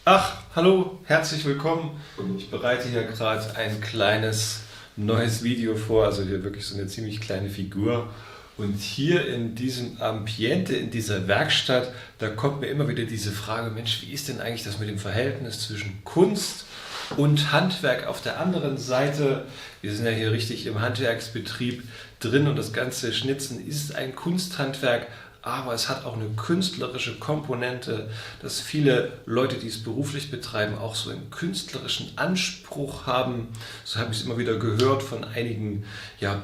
Ach, hallo, herzlich willkommen. Ich bereite hier gerade ein kleines neues Video vor, also hier wirklich so eine ziemlich kleine Figur. Und hier in diesem Ambiente, in dieser Werkstatt, da kommt mir immer wieder diese Frage, Mensch, wie ist denn eigentlich das mit dem Verhältnis zwischen Kunst und Handwerk auf der anderen Seite? Wir sind ja hier richtig im Handwerksbetrieb drin und das ganze Schnitzen ist ein Kunsthandwerk, aber es hat auch eine künstlerische Komponente, dass viele Leute, die es beruflich betreiben, auch so einen künstlerischen Anspruch haben. So habe ich es immer wieder gehört von einigen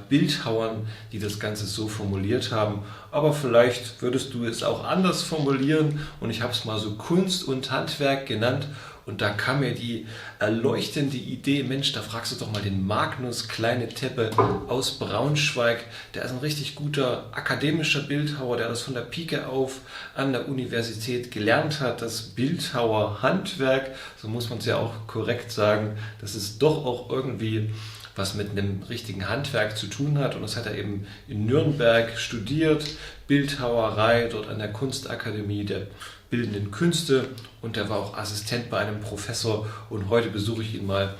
Bildhauern, die das Ganze so formuliert haben. Aber vielleicht würdest du es auch anders formulieren und ich habe es mal so Kunst und Handwerk genannt. Und da kam mir die erleuchtende Idee, Mensch, da fragst du doch mal den Magnus Kleine-Teppe aus Braunschweig. Der ist ein richtig guter akademischer Bildhauer, der das von der Pike auf an der Universität gelernt hat. Das Bildhauerhandwerk, so muss man es ja auch korrekt sagen, das ist doch auch irgendwie was mit einem richtigen Handwerk zu tun hat. Und das hat er eben in Nürnberg studiert, Bildhauerei, dort an der Kunstakademie der Bildenden Künste, und er war auch Assistent bei einem Professor, und heute besuche ich ihn mal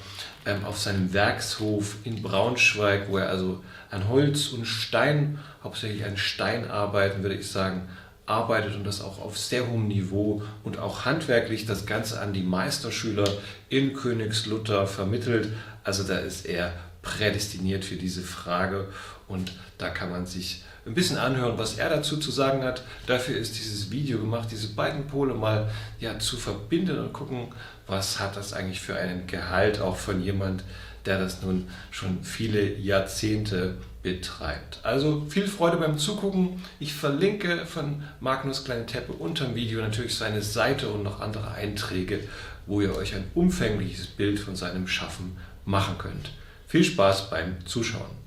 auf seinem Werkshof in Braunschweig, wo er also an Holz und Stein, hauptsächlich an Steinarbeiten, würde ich sagen, arbeitet, und das auch auf sehr hohem Niveau und auch handwerklich das Ganze an die Meisterschüler in Königslutter vermittelt. Also da ist er prädestiniert für diese Frage, und da kann man sich ein bisschen anhören, was er dazu zu sagen hat. Dafür ist dieses Video gemacht, diese beiden Pole mal zu verbinden und gucken, was hat das eigentlich für einen Gehalt, auch von jemand, der das nun schon viele Jahrzehnte betreibt. Also viel Freude beim Zugucken. Ich verlinke von Magnus Kleine-Teppe unter dem Video natürlich seine Seite und noch andere Einträge, wo ihr euch ein umfängliches Bild von seinem Schaffen machen könnt. Viel Spaß beim Zuschauen.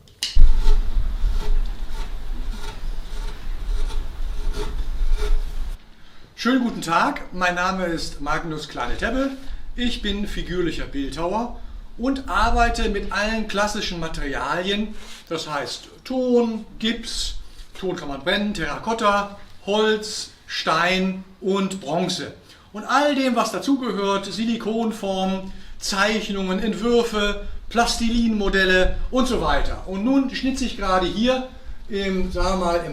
Schönen guten Tag, mein Name ist Magnus Kleine-Teppe. Ich bin figürlicher Bildhauer und arbeite mit allen klassischen Materialien, das heißt Ton, Gips, Ton kann man brennen, Terrakotta, Holz, Stein und Bronze. Und all dem, was dazugehört, Silikonformen, Zeichnungen, Entwürfe, Plastilinmodelle und so weiter. Und nun schnitze ich gerade hier im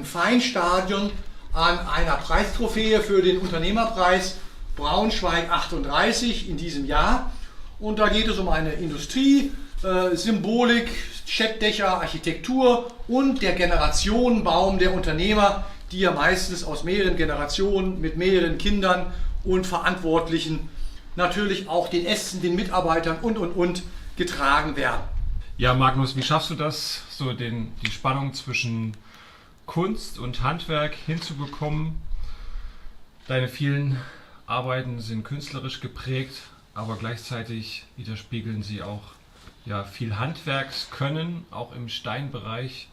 Feinstadion an einer Preistrophäe für den Unternehmerpreis Braunschweig 38 in diesem Jahr. Und da geht es um eine Industrie, Symbolik, Scheckdächer, Architektur und der Generationenbaum der Unternehmer, die ja meistens aus mehreren Generationen mit mehreren Kindern und Verantwortlichen, natürlich auch den Ästen, den Mitarbeitern und getragen werden. Ja, Magnus, wie schaffst du das, so die Spannung zwischen Kunst und Handwerk hinzubekommen? Deine vielen Arbeiten sind künstlerisch geprägt, aber gleichzeitig widerspiegeln sie auch viel Handwerkskönnen, auch im Steinbereich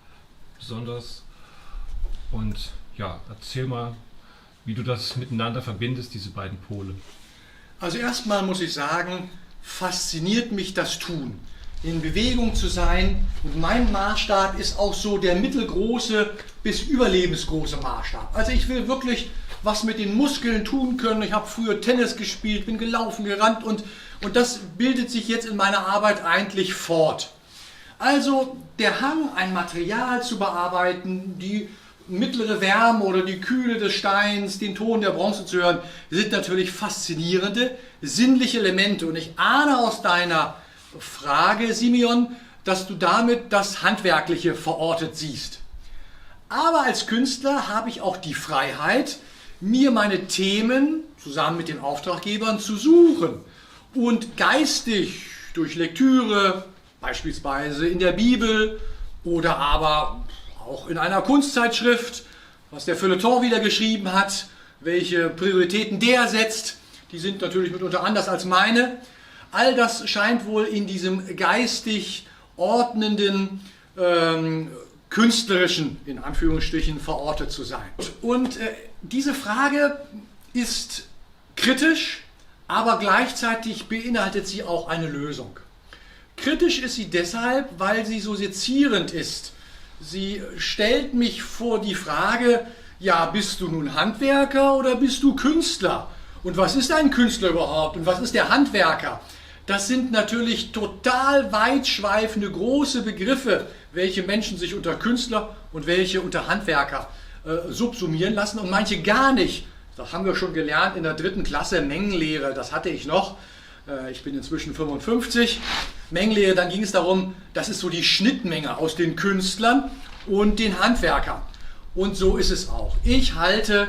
besonders. Und erzähl mal, wie du das miteinander verbindest, diese beiden Pole. Also erstmal muss ich sagen, fasziniert mich das Tun. In Bewegung zu sein, und mein Maßstab ist auch so der mittelgroße bis überlebensgroße Maßstab. Also ich will wirklich was mit den Muskeln tun können. Ich habe früher Tennis gespielt, bin gelaufen, gerannt und das bildet sich jetzt in meiner Arbeit eigentlich fort. Also der Hang, ein Material zu bearbeiten, die mittlere Wärme oder die Kühle des Steins, den Ton der Bronze zu hören, sind natürlich faszinierende, sinnliche Elemente. Und ich ahne aus deiner Frage, Simeon, dass du damit das Handwerkliche verortet siehst. Aber als Künstler habe ich auch die Freiheit, mir meine Themen zusammen mit den Auftraggebern zu suchen und geistig durch Lektüre, beispielsweise in der Bibel oder aber auch in einer Kunstzeitschrift, was der Feuilleton wieder geschrieben hat, welche Prioritäten der setzt, die sind natürlich mitunter anders als meine. All das scheint wohl in diesem geistig ordnenden, künstlerischen, in Anführungsstrichen, verortet zu sein. Und diese Frage ist kritisch, aber gleichzeitig beinhaltet sie auch eine Lösung. Kritisch ist sie deshalb, weil sie so sezierend ist. Sie stellt mich vor die Frage, bist du nun Handwerker oder bist du Künstler? Und was ist ein Künstler überhaupt? Und was ist der Handwerker? Das sind natürlich total weitschweifende, große Begriffe, welche Menschen sich unter Künstler und welche unter Handwerker subsumieren lassen und manche gar nicht. Das haben wir schon gelernt in der 3. Klasse, Mengenlehre, das hatte ich noch. Ich bin inzwischen 55. Mengenlehre, dann ging es darum, das ist so die Schnittmenge aus den Künstlern und den Handwerkern. Und so ist es auch. Ich halte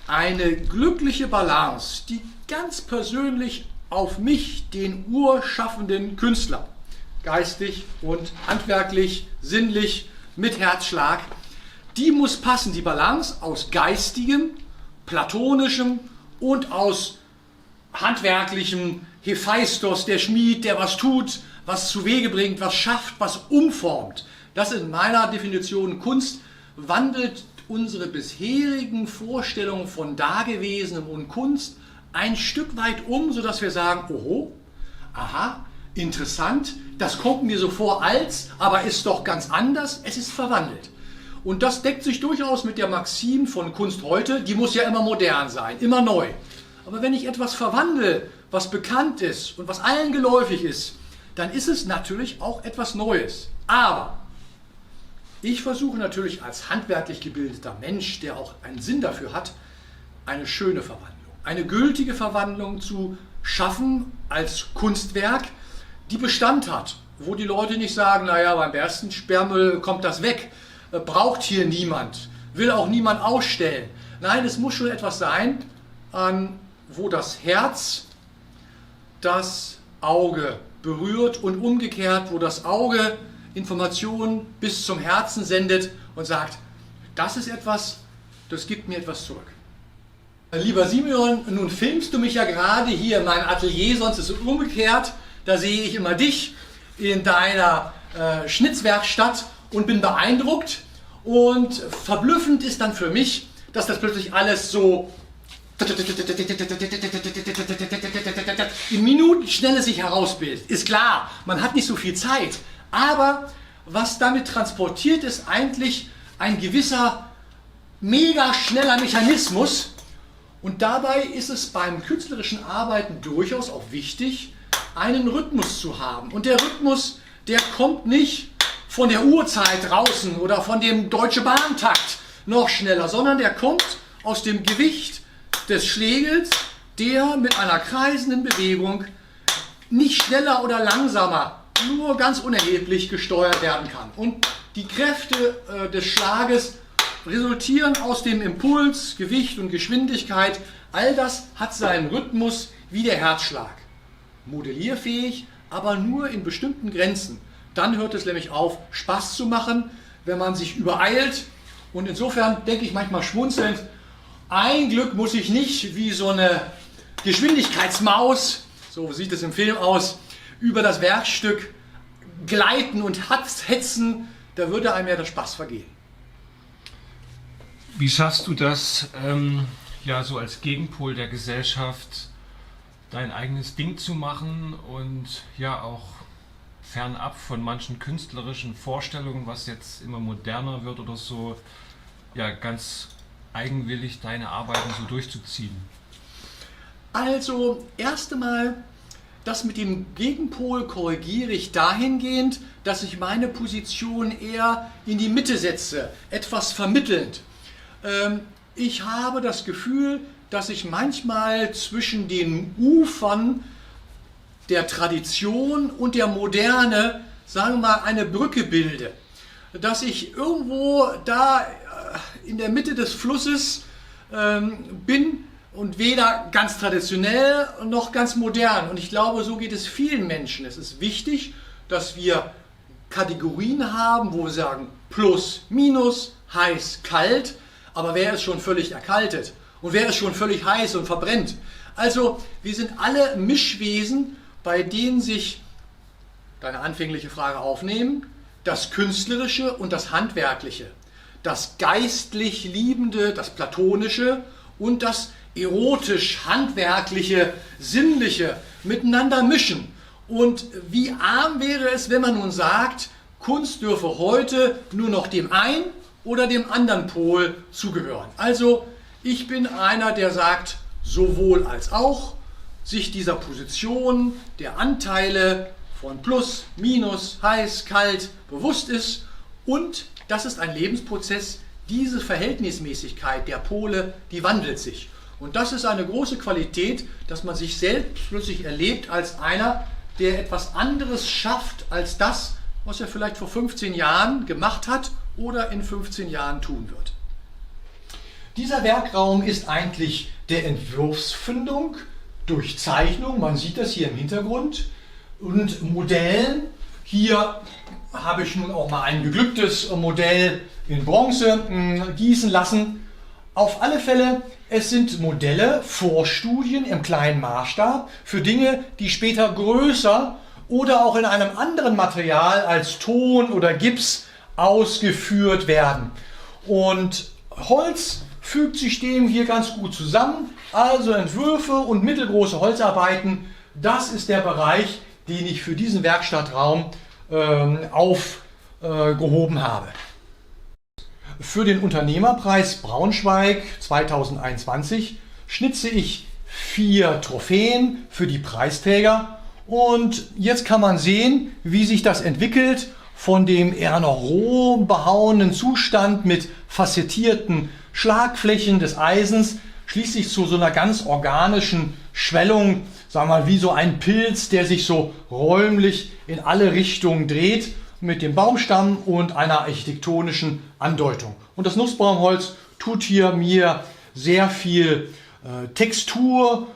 eine glückliche Balance, die ganz persönlich auf mich, den urschaffenden Künstler, geistig und handwerklich, sinnlich, mit Herzschlag, die muss passen, die Balance aus geistigem, platonischem und aus handwerklichem Hephaistos, der Schmied, der was tut, was zu Wege bringt, was schafft, was umformt. Das ist in meiner Definition Kunst, wandelt unsere bisherigen Vorstellungen von Dagewesenem und Kunst ein Stück weit um, sodass wir sagen, oho, aha, interessant, das kommt mir so vor als, aber ist doch ganz anders, es ist verwandelt. Und das deckt sich durchaus mit der Maxim von Kunst heute, die muss ja immer modern sein, immer neu. Aber wenn ich etwas verwandle, was bekannt ist und was allen geläufig ist, dann ist es natürlich auch etwas Neues. Aber ich versuche natürlich als handwerklich gebildeter Mensch, der auch einen Sinn dafür hat, eine schöne Verwandlung, eine gültige Verwandlung zu schaffen als Kunstwerk, die Bestand hat, wo die Leute nicht sagen, naja, beim ersten Sperrmüll kommt das weg, braucht hier niemand, will auch niemand ausstellen. Nein, es muss schon etwas sein, wo das Herz das Auge berührt und umgekehrt, wo das Auge Informationen bis zum Herzen sendet und sagt, das ist etwas, das gibt mir etwas zurück. Lieber Simeon, nun filmst du mich ja gerade hier in meinem Atelier, sonst ist es umgekehrt. Da sehe ich immer dich in deiner Schnitzwerkstatt und bin beeindruckt. Und verblüffend ist dann für mich, dass das plötzlich alles so in Minutenschnelle sich herausbildet. Ist klar, man hat nicht so viel Zeit. Aber was damit transportiert, ist eigentlich ein gewisser mega schneller Mechanismus. Und dabei ist es beim künstlerischen Arbeiten durchaus auch wichtig, einen Rhythmus zu haben. Und der Rhythmus, der kommt nicht von der Uhrzeit draußen oder von dem Deutsche Bahn-Takt noch schneller, sondern der kommt aus dem Gewicht des Schlegels, der mit einer kreisenden Bewegung nicht schneller oder langsamer, nur ganz unerheblich gesteuert werden kann. Und die Kräfte des Schlages resultieren aus dem Impuls, Gewicht und Geschwindigkeit. All das hat seinen Rhythmus wie der Herzschlag. Modellierfähig, aber nur in bestimmten Grenzen. Dann hört es nämlich auf, Spaß zu machen, wenn man sich übereilt. Und insofern denke ich manchmal schmunzelnd, ein Glück muss ich nicht wie so eine Geschwindigkeitsmaus, so sieht es im Film aus, über das Werkstück gleiten und hetzen, da würde einem ja der Spaß vergehen. Wie schaffst du das, ja, so als Gegenpol der Gesellschaft dein eigenes Ding zu machen und ja auch fernab von manchen künstlerischen Vorstellungen, was jetzt immer moderner wird oder so, ja, ganz eigenwillig deine Arbeiten so durchzuziehen? Also, erst einmal, das mit dem Gegenpol korrigiere ich dahingehend, dass ich meine Position eher in die Mitte setze, etwas vermittelnd. Ich habe das Gefühl, dass ich manchmal zwischen den Ufern der Tradition und der Moderne, sagen wir mal, eine Brücke bilde. Dass ich irgendwo da in der Mitte des Flusses bin und weder ganz traditionell noch ganz modern. Und ich glaube, so geht es vielen Menschen. Es ist wichtig, dass wir Kategorien haben, wo wir sagen Plus, Minus, heiß, kalt. Aber wer ist schon völlig erkaltet? Und wer ist schon völlig heiß und verbrennt? Also wir sind alle Mischwesen, bei denen sich, deine anfängliche Frage aufnehmen, das Künstlerische und das Handwerkliche, das geistlich Liebende, das Platonische und das erotisch-handwerkliche, sinnliche miteinander mischen. Und wie arm wäre es, wenn man nun sagt, Kunst dürfe heute nur noch dem einen oder dem anderen Pol zugehören. Also ich bin einer, der sagt, sowohl als auch sich dieser Position der Anteile von Plus, Minus, heiß, kalt bewusst ist. Und das ist ein Lebensprozess. Diese Verhältnismäßigkeit der Pole, die wandelt sich. Und das ist eine große Qualität, dass man sich selbst plötzlich erlebt als einer, der etwas anderes schafft als das, was er vielleicht vor 15 Jahren gemacht hat oder in 15 Jahren tun wird. Dieser Werkraum ist eigentlich der Entwurfsfindung durch Zeichnung, man sieht das hier im Hintergrund, und Modellen. Hier habe ich nun auch mal ein geglücktes Modell in Bronze gießen lassen. Auf alle Fälle, es sind Modelle, Vorstudien im kleinen Maßstab für Dinge, die später größer oder auch in einem anderen Material als Ton oder Gips ausgeführt werden. Und Holz fügt sich dem hier ganz gut zusammen. Also Entwürfe und mittelgroße Holzarbeiten, das ist der Bereich, den ich für diesen Werkstattraum aufgehoben habe. Für den Unternehmerpreis Braunschweig 2021 schnitze ich 4 Trophäen für die Preisträger. Und jetzt kann man sehen, wie sich das entwickelt von dem eher noch roh behauenen Zustand mit facettierten Schlagflächen des Eisens, schließlich zu so einer ganz organischen Schwellung, sagen wir mal wie so ein Pilz, der sich so räumlich in alle Richtungen dreht, mit dem Baumstamm und einer architektonischen Andeutung. Und das Nussbaumholz tut hier mir sehr viel Textur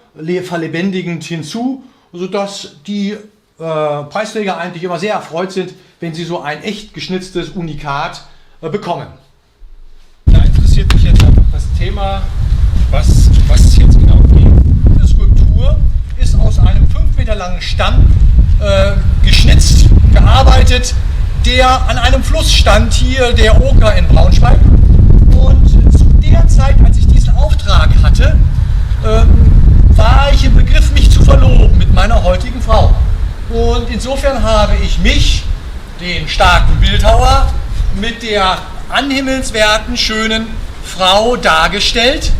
verlebendigend hinzu, sodass die Preisträger eigentlich immer sehr erfreut sind, wenn sie so ein echt geschnitztes Unikat bekommen. Da interessiert mich jetzt einfach das Thema, was es jetzt genau geht. Diese Skulptur ist aus einem 5 Meter langen Stamm geschnitzt, gearbeitet, der an einem Fluss stand, hier der Oker in Braunschweig. Und zu der Zeit, als ich diesen Auftrag hatte, war ich im Begriff, mich zu verloben mit meiner heutigen Frau. Und insofern habe ich mich, den starken Bildhauer, mit der anhimmelswerten, schönen Frau dargestellt.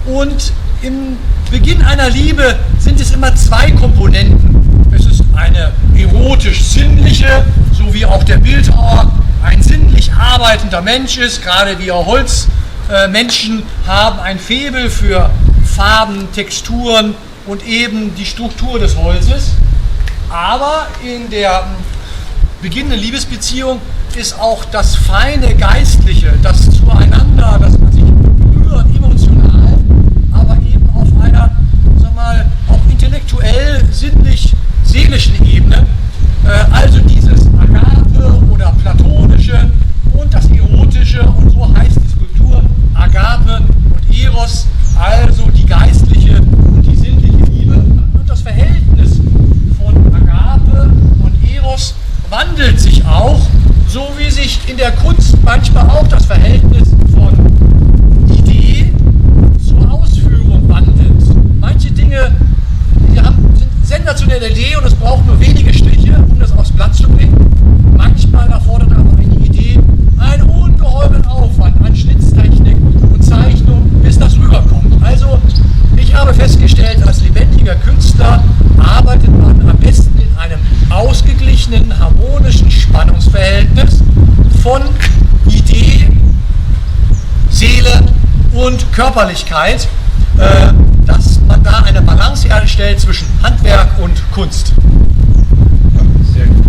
Und im Beginn einer Liebe sind es immer 2 Komponenten. Es ist eine erotisch-sinnliche, so wie auch der Bildhauer ein sinnlich arbeitender Mensch ist, gerade wir Holzmenschen haben ein Faible für Farben, Texturen und eben die Struktur des Holzes. Aber in der beginnenden Liebesbeziehung ist auch das feine Geistliche, das Zueinander, dass man sich berührt, emotional, aber eben auf einer, sag mal, auch intellektuell, sinnlich, seelischen Ebene. Also dieses Agape oder Platonische und das Erotische, und so heißt die Skulptur Agape und Eros, also die geistliche und die sinnliche Liebe. Und das Verhältnis von Agape und Eros wandelt sich auch, so wie sich in der Kunst manchmal auch das Verhältnis von Idee zur Ausführung wandelt. Manche Dinge sind sensationelle Idee und es braucht nur wenige Striche, um das aufs Blatt zu bringen. Manchmal erfordert aber eine Idee einen ungeheuren Aufwand an Schnitztechnik und Zeichnung, bis das rüberkommt. Also ich habe festgestellt, als lebendiger Künstler arbeitet man am besten in einem ausgeglichenen, harmonischen Spannungsverhältnis von Idee, Seele und Körperlichkeit, dass man da eine Balance herstellt zwischen Handwerk und Kunst. Ja, sehr gut.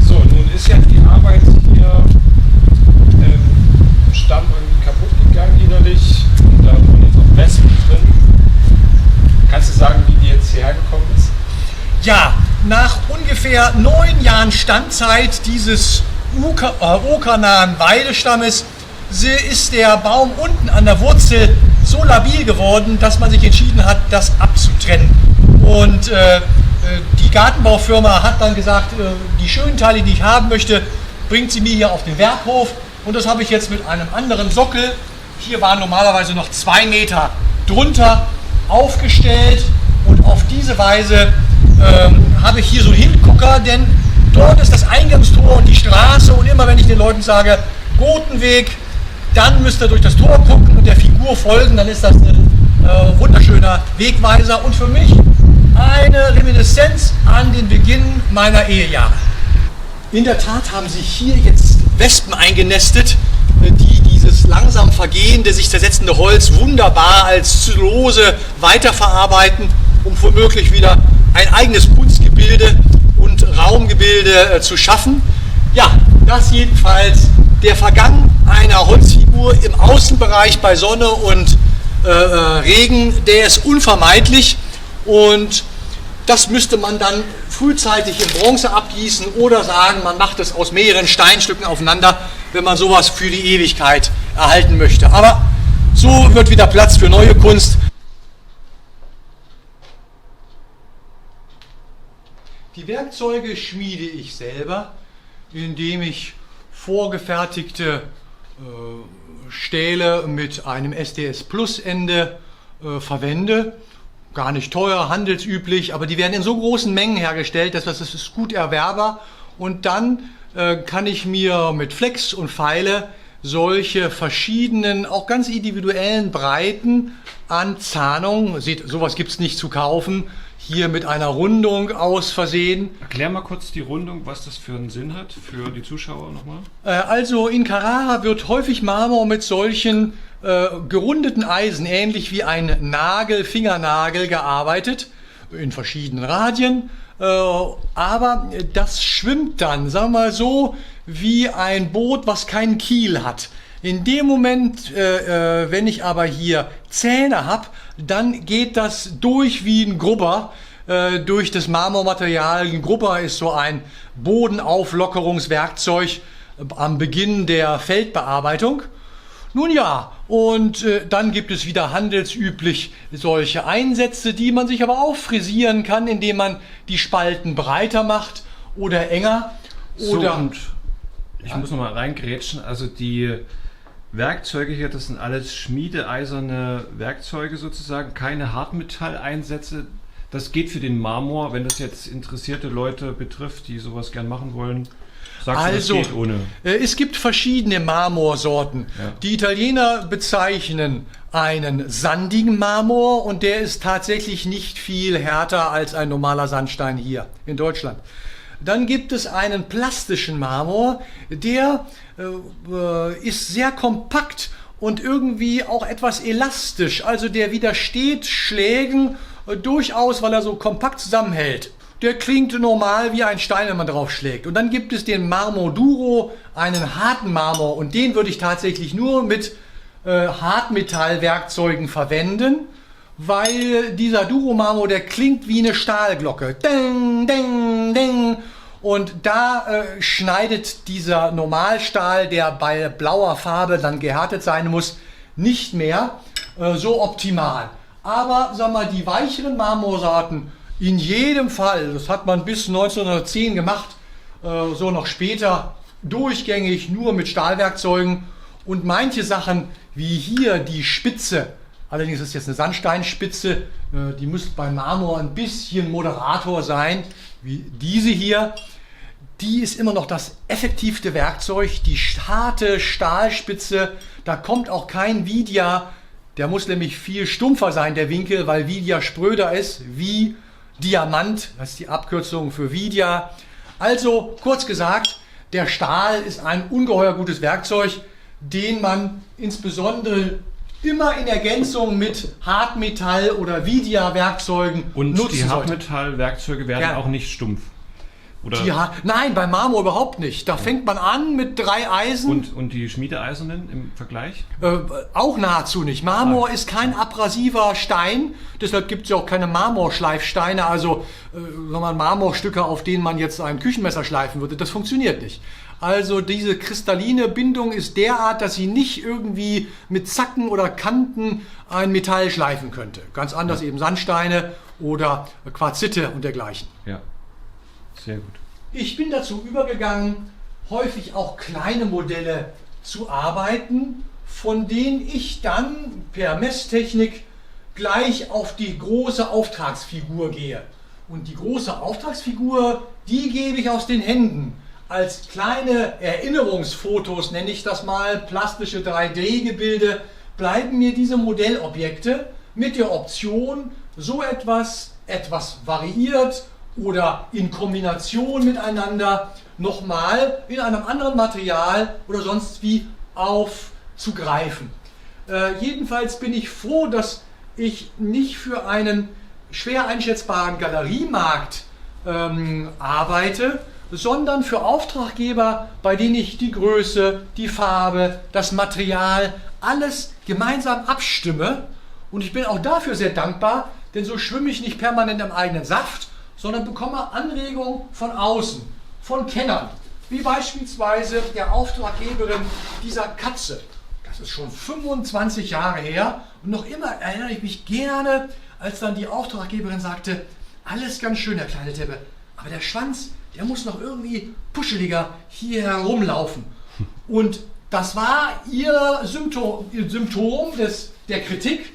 So, nun ist ja die Arbeit hier im Stamm irgendwie kaputt gegangen innerlich. Und da wurden jetzt auch Wespen drin. Kannst du sagen, wie die jetzt hierher gekommen ist? Ja, nach ungefähr 9 Jahren Standzeit dieses okernahen Weidestammes ist der Baum unten an der Wurzel so labil geworden, dass man sich entschieden hat, das abzutrennen. Und die Gartenbaufirma hat dann gesagt, die schönen Teile, die ich haben möchte, bringt sie mir hier auf den Werkhof. Und das habe ich jetzt mit einem anderen Sockel, hier waren normalerweise noch 2 Meter drunter, aufgestellt. Und auf diese Weise habe ich hier so einen Hingucker, denn dort ist das Eingangstor und die Straße. Und immer wenn ich den Leuten sage, Gotenweg, dann müsst ihr durch das Tor gucken und der Figur folgen, dann ist das eine wunderschöne schöner Wegweiser und für mich eine Reminiszenz an den Beginn meiner Ehejahre. In der Tat haben sich hier jetzt Wespen eingenestet, die dieses langsam vergehende, sich zersetzende Holz wunderbar als Zellulose weiterverarbeiten, um womöglich wieder ein eigenes Kunstgebilde und Raumgebilde zu schaffen. Ja, das jedenfalls der Vergang einer Holzfigur im Außenbereich bei Sonne und Regen, der ist unvermeidlich und das müsste man dann frühzeitig in Bronze abgießen oder sagen, man macht es aus mehreren Steinstücken aufeinander, wenn man sowas für die Ewigkeit erhalten möchte. Aber so wird wieder Platz für neue Kunst. Die Werkzeuge schmiede ich selber, indem ich vorgefertigte Stähle mit einem SDS Plus Ende verwende. Gar nicht teuer, handelsüblich, aber die werden in so großen Mengen hergestellt, dass das ist gut erwerbbar. Und dann kann ich mir mit Flex und Feile solche verschiedenen, auch ganz individuellen Breiten an Zahnung, seht, sowas gibt es nicht zu kaufen, hier mit einer Rundung aus versehen. Erklär mal kurz die Rundung, was das für einen Sinn hat für die Zuschauer nochmal. Also in Carrara wird häufig Marmor mit solchen gerundeten Eisen, ähnlich wie ein Nagel, Fingernagel, gearbeitet, in verschiedenen Radien. Aber das schwimmt dann, sagen wir mal so, wie ein Boot, was keinen Kiel hat. In dem Moment, wenn ich aber hier Zähne habe, dann geht das durch wie ein Grubber, durch das Marmormaterial. Ein Grubber ist so ein Bodenauflockerungswerkzeug am Beginn der Feldbearbeitung. Nun ja, und dann gibt es wieder handelsüblich solche Einsätze, die man sich aber auch frisieren kann, indem man die Spalten breiter macht oder enger. Oder so, und ich muss nochmal reingrätschen, also die Werkzeuge hier, das sind alles schmiedeeiserne Werkzeuge sozusagen, keine Hartmetalleinsätze. Das geht für den Marmor, wenn das jetzt interessierte Leute betrifft, die sowas gern machen wollen. Sagst du, das geht ohne? Es gibt verschiedene Marmorsorten. Ja. Die Italiener bezeichnen einen sandigen Marmor und der ist tatsächlich nicht viel härter als ein normaler Sandstein hier in Deutschland. Dann gibt es einen plastischen Marmor, der ist sehr kompakt und irgendwie auch etwas elastisch. Also der widersteht Schlägen durchaus, weil er so kompakt zusammenhält. Der klingt normal wie ein Stein, wenn man drauf schlägt. Und dann gibt es den Marmor Duro, einen harten Marmor. Und den würde ich tatsächlich nur mit Hartmetallwerkzeugen verwenden, weil dieser Duro-Marmor, der klingt wie eine Stahlglocke. Ding, ding, ding. Und da schneidet dieser Normalstahl, der bei blauer Farbe dann gehärtet sein muss, nicht mehr so optimal. Aber sag mal, die weicheren Marmorsorten in jedem Fall, das hat man bis 1910 gemacht, so noch später durchgängig nur mit Stahlwerkzeugen und manche Sachen wie hier die Spitze, allerdings ist jetzt eine Sandsteinspitze, die müsste beim Marmor ein bisschen moderator sein, wie diese hier. Die ist immer noch das effektivste Werkzeug, die harte Stahlspitze, da kommt auch kein Vidia, der muss nämlich viel stumpfer sein, der Winkel, weil Vidia spröder ist, wie Diamant, das ist die Abkürzung für Vidia. Also kurz gesagt, der Stahl ist ein ungeheuer gutes Werkzeug, den man insbesondere immer in Ergänzung mit Hartmetall- oder Vidia-Werkzeugen nutzen sollte. Und die Hartmetallwerkzeuge werden auch nicht stumpf? Oder? Nein, beim Marmor überhaupt nicht. Da fängt man an mit 3 Eisen. Und die schmiedeeisernen im Vergleich? Auch nahezu nicht. Marmor ist kein abrasiver Stein, deshalb gibt es ja auch keine Marmorschleifsteine, also Marmorstücke, auf denen man jetzt ein Küchenmesser schleifen würde. Das funktioniert nicht. Also diese kristalline Bindung ist derart, dass sie nicht irgendwie mit Zacken oder Kanten ein Metall schleifen könnte. Ganz anders eben Sandsteine oder Quarzite und dergleichen. Ja. Sehr gut. Ich bin dazu übergegangen, häufig auch kleine Modelle zu arbeiten, von denen ich dann per Messtechnik gleich auf die große Auftragsfigur gehe. Und die große Auftragsfigur, die gebe ich aus den Händen. Als kleine Erinnerungsfotos, nenne ich das mal, plastische 3D-Gebilde, bleiben mir diese Modellobjekte, mit der Option, so etwas variiert oder in Kombination miteinander nochmal in einem anderen Material oder sonst wie aufzugreifen. Jedenfalls bin ich froh, dass ich nicht für einen schwer einschätzbaren Galeriemarkt arbeite, sondern für Auftraggeber, bei denen ich die Größe, die Farbe, das Material, alles gemeinsam abstimme. Und ich bin auch dafür sehr dankbar, denn so schwimme ich nicht permanent im eigenen Saft, sondern bekomme Anregungen von außen, von Kennern, wie beispielsweise der Auftraggeberin dieser Katze. Das ist schon 25 Jahre her und noch immer erinnere ich mich gerne, als dann die Auftraggeberin sagte, alles ganz schön, Herr Kleineteppe, aber der Schwanz, der muss noch irgendwie puscheliger hier herumlaufen. Und das war ihr Symptom der Kritik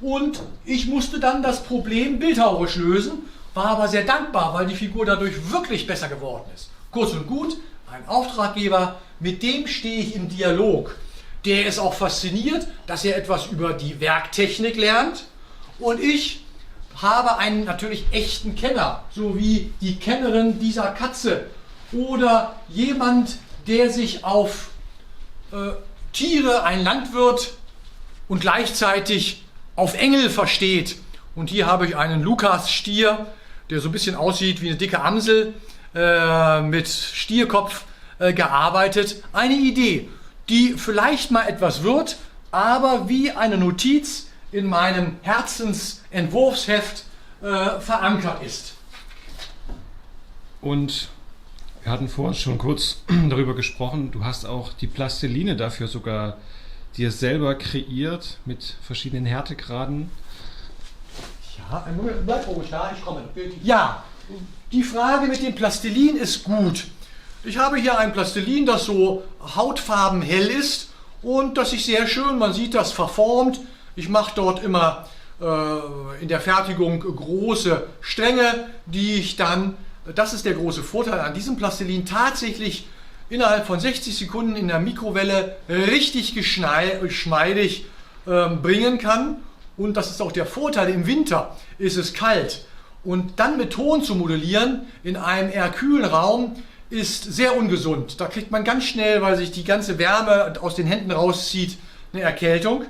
und ich musste dann das Problem bildhauerisch lösen, war aber sehr dankbar, weil die Figur dadurch wirklich besser geworden ist. Kurz und gut, ein Auftraggeber, mit dem stehe ich im Dialog. Der ist auch fasziniert, dass er etwas über die Werktechnik lernt und ich habe einen natürlich echten Kenner, so wie die Kennerin dieser Katze oder jemand, der sich auf Tiere, ein Landwirt und gleichzeitig auf Engel versteht. Und hier habe ich einen Lukas-Stier, der so ein bisschen aussieht wie eine dicke Amsel, mit Stierkopf gearbeitet. Eine Idee, die vielleicht mal etwas wird, aber wie eine Notiz in meinem Herzensentwurfsheft verankert ist. Und wir hatten vorhin schon kurz darüber gesprochen, du hast auch die Plastiline dafür sogar dir selber kreiert mit verschiedenen Härtegraden. Ja, einen Moment, bleib ruhig da, ich komme. Ja, die Frage mit dem Plastilin ist gut. Ich habe hier ein Plastilin, das so hautfarbenhell ist und das ist sehr schön, man sieht das verformt. Ich mache dort immer in der Fertigung große Stränge, die ich dann, das ist der große Vorteil an diesem Plastilin, tatsächlich innerhalb von 60 Sekunden in der Mikrowelle richtig geschmeidig bringen kann. Und das ist auch der Vorteil, im Winter ist es kalt. Und dann mit Ton zu modellieren in einem eher kühlen Raum ist sehr ungesund. Da kriegt man ganz schnell, weil sich die ganze Wärme aus den Händen rauszieht, eine Erkältung.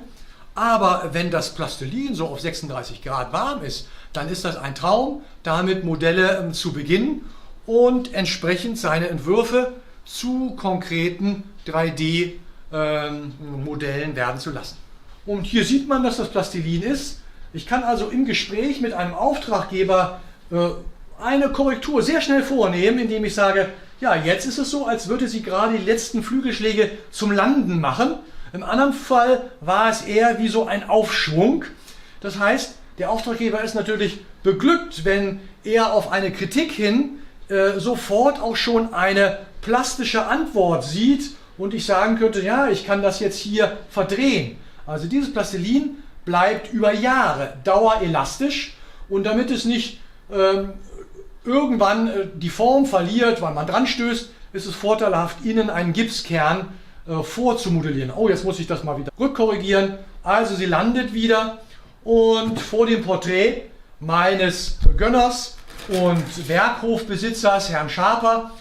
Aber wenn das Plastilin so auf 36 Grad warm ist, dann ist das ein Traum, damit Modelle zu beginnen und entsprechend seine Entwürfe zu konkreten 3D-Modellen werden zu lassen. Und hier sieht man, dass das Plastilin ist. Ich kann also im Gespräch mit einem Auftraggeber eine Korrektur sehr schnell vornehmen, indem ich sage, ja, jetzt ist es so, als würde sie gerade die letzten Flügelschläge zum Landen machen. Im anderen Fall war es eher wie so ein Aufschwung. Das heißt, der Auftraggeber ist natürlich beglückt, wenn er auf eine Kritik hin sofort auch schon eine plastische Antwort sieht und ich sagen könnte, ja, ich kann das jetzt hier verdrehen. Also dieses Plastilin bleibt über Jahre dauerelastisch und damit es nicht irgendwann die Form verliert, weil man dran stößt, ist es vorteilhaft, innen einen Gipskern vorzumodellieren. Oh, jetzt muss ich das mal wieder rückkorrigieren. Also sie landet wieder und vor dem Porträt meines Gönners und Werkhofbesitzers, Herrn Schaper,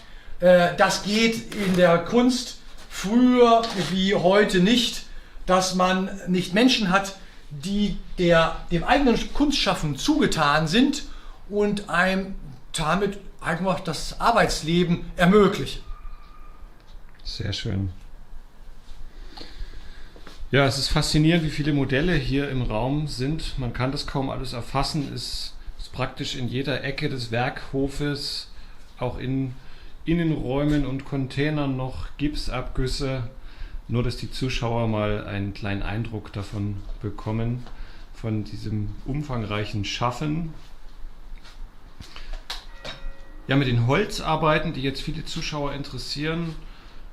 das geht in der Kunst früher wie heute nicht, dass man nicht Menschen hat, die dem eigenen Kunstschaffen zugetan sind und einem damit einfach das Arbeitsleben ermöglichen. Sehr schön. Ja, es ist faszinierend, wie viele Modelle hier im Raum sind. Man kann das kaum alles erfassen. Es ist praktisch in jeder Ecke des Werkhofes, auch in Innenräumen und Containern noch Gipsabgüsse. Nur, dass die Zuschauer mal einen kleinen Eindruck davon bekommen, von diesem umfangreichen Schaffen. Ja, mit den Holzarbeiten, die jetzt viele Zuschauer interessieren,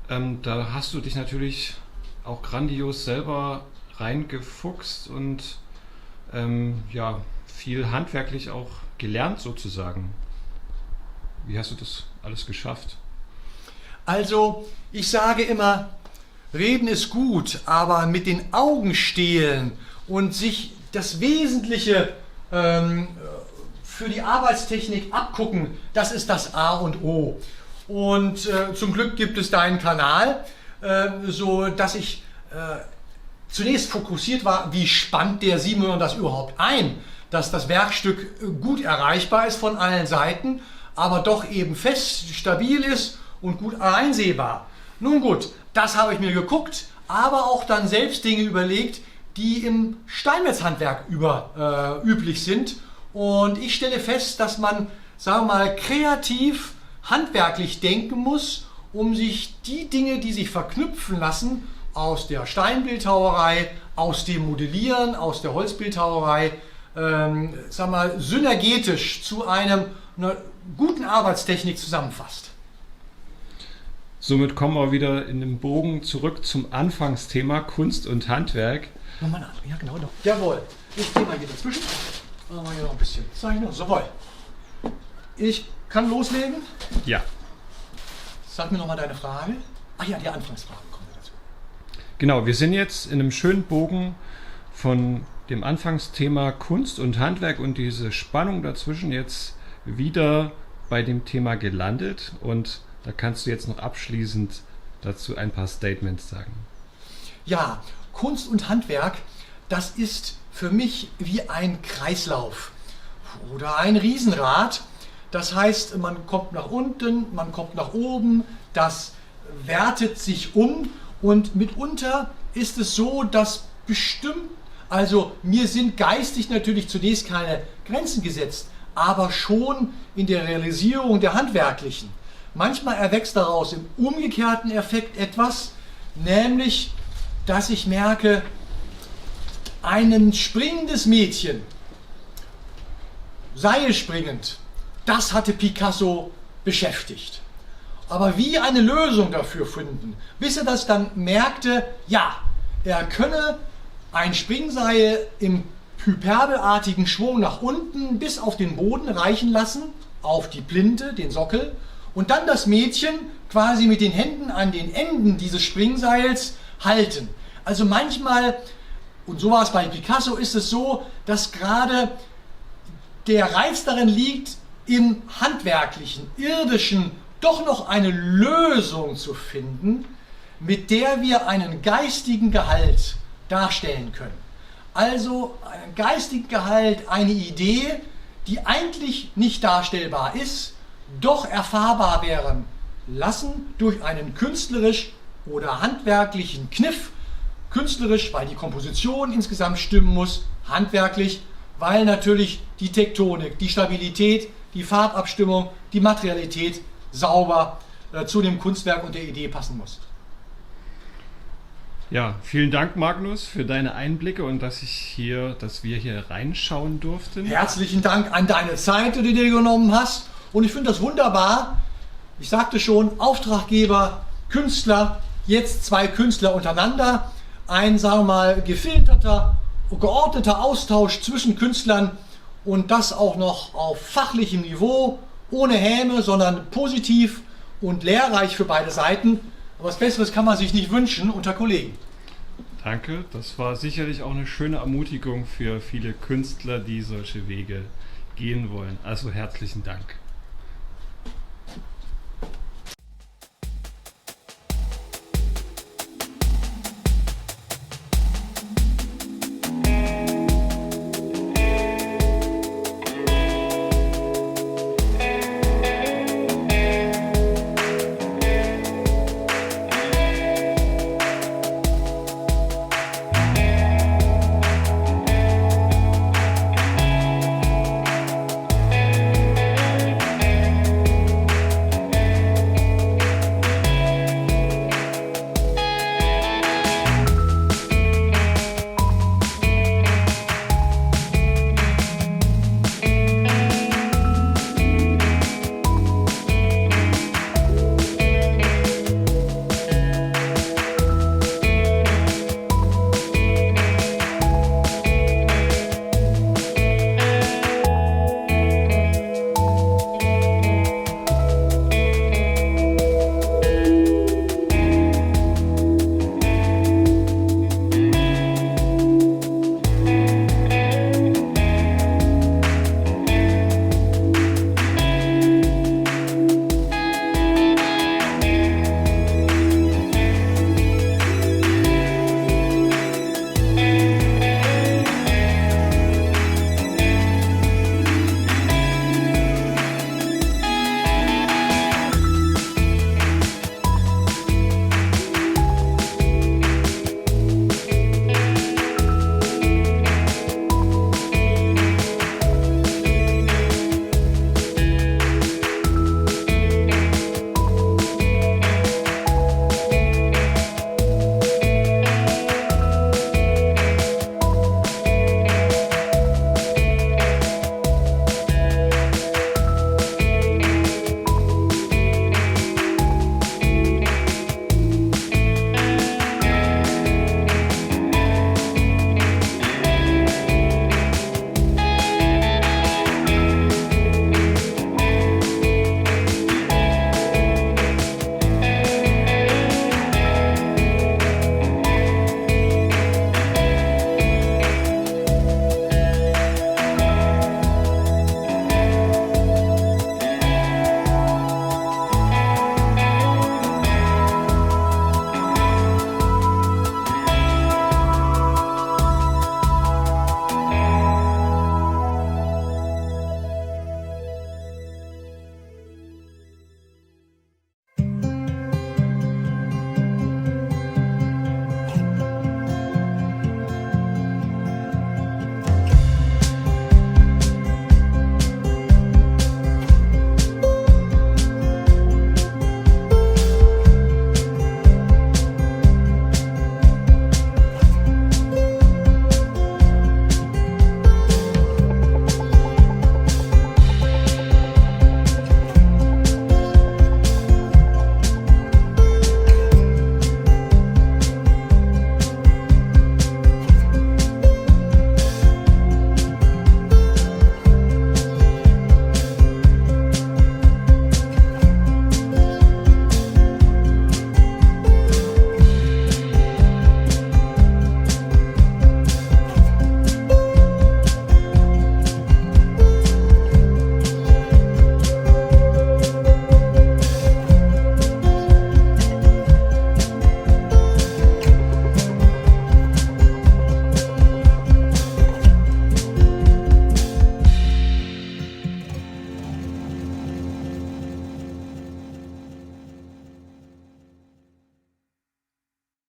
da hast du dich natürlich auch grandios selber reingefuchst und ja, viel handwerklich auch gelernt sozusagen. Wie hast du das alles geschafft? Also, ich sage immer, reden ist gut, aber mit den Augen stehlen und sich das Wesentliche für die Arbeitstechnik abgucken, das ist das A und O. Und zum Glück gibt es da einen Kanal, so dass ich zunächst fokussiert war, wie spannt der Simon das überhaupt ein, dass das Werkstück gut erreichbar ist von allen Seiten, aber doch eben fest, stabil ist und gut einsehbar. Nun gut, das habe ich mir geguckt, aber auch dann selbst Dinge überlegt, die im Steinmetzhandwerk üblich sind. Und ich stelle fest, dass man, sagen wir mal, kreativ, handwerklich denken muss, um sich die Dinge, die sich verknüpfen lassen, aus der Steinbildhauerei, aus dem Modellieren, aus der Holzbildhauerei, sagen wir mal, synergetisch zu einer guten Arbeitstechnik zusammenfasst. Somit kommen wir wieder in den Bogen zurück zum Anfangsthema Kunst und Handwerk. Nochmal eine andere, ja genau, doch. Jawohl. Ich gehe mal hier dazwischen. Machen wir hier noch ein bisschen Zeichnung. Jawohl. Ich kann loslegen. Ja. Sag mir nochmal deine Frage. Ach ja, die Anfangsfrage kommt dazu. Genau, wir sind jetzt in einem schönen Bogen von dem Anfangsthema Kunst und Handwerk und diese Spannung dazwischen jetzt wieder bei dem Thema gelandet. Und da kannst du jetzt noch abschließend dazu ein paar Statements sagen. Ja, Kunst und Handwerk, das ist für mich wie ein Kreislauf oder ein Riesenrad. Das heißt, man kommt nach unten, man kommt nach oben, das wertet sich um und mitunter ist es so, dass bestimmt, also mir sind geistig natürlich zunächst keine Grenzen gesetzt, aber schon in der Realisierung der handwerklichen. Manchmal erwächst daraus im umgekehrten Effekt etwas, nämlich, dass ich merke, ein springendes Mädchen, seilspringend, das hatte Picasso beschäftigt. Aber wie eine Lösung dafür finden, bis er das dann merkte, ja, er könne ein Springseil im hyperbelartigen Schwung nach unten bis auf den Boden reichen lassen, auf die Plinte, den Sockel, und dann das Mädchen quasi mit den Händen an den Enden dieses Springseils halten. Also manchmal, und so war es bei Picasso, ist es so, dass gerade der Reiz darin liegt, im handwerklichen, irdischen doch noch eine Lösung zu finden, mit der wir einen geistigen Gehalt darstellen können. Also einen geistigen Gehalt, eine Idee, die eigentlich nicht darstellbar ist, doch erfahrbar werden lassen durch einen künstlerisch oder handwerklichen Kniff. Künstlerisch, weil die Komposition insgesamt stimmen muss, handwerklich, weil natürlich die Tektonik, die Stabilität, die Farbabstimmung, die Materialität sauber zu dem Kunstwerk und der Idee passen muss. Ja, vielen Dank, Magnus, für deine Einblicke und dass wir hier reinschauen durften. Herzlichen Dank an deine Zeit, die du dir genommen hast. Und ich finde das wunderbar. Ich sagte schon, Auftraggeber, Künstler, jetzt zwei Künstler untereinander. Ein, sagen wir mal, gefilterter, geordneter Austausch zwischen Künstlern und das auch noch auf fachlichem Niveau, ohne Häme, sondern positiv und lehrreich für beide Seiten. Was Besseres kann man sich nicht wünschen unter Kollegen. Danke, das war sicherlich auch eine schöne Ermutigung für viele Künstler, die solche Wege gehen wollen. Also herzlichen Dank.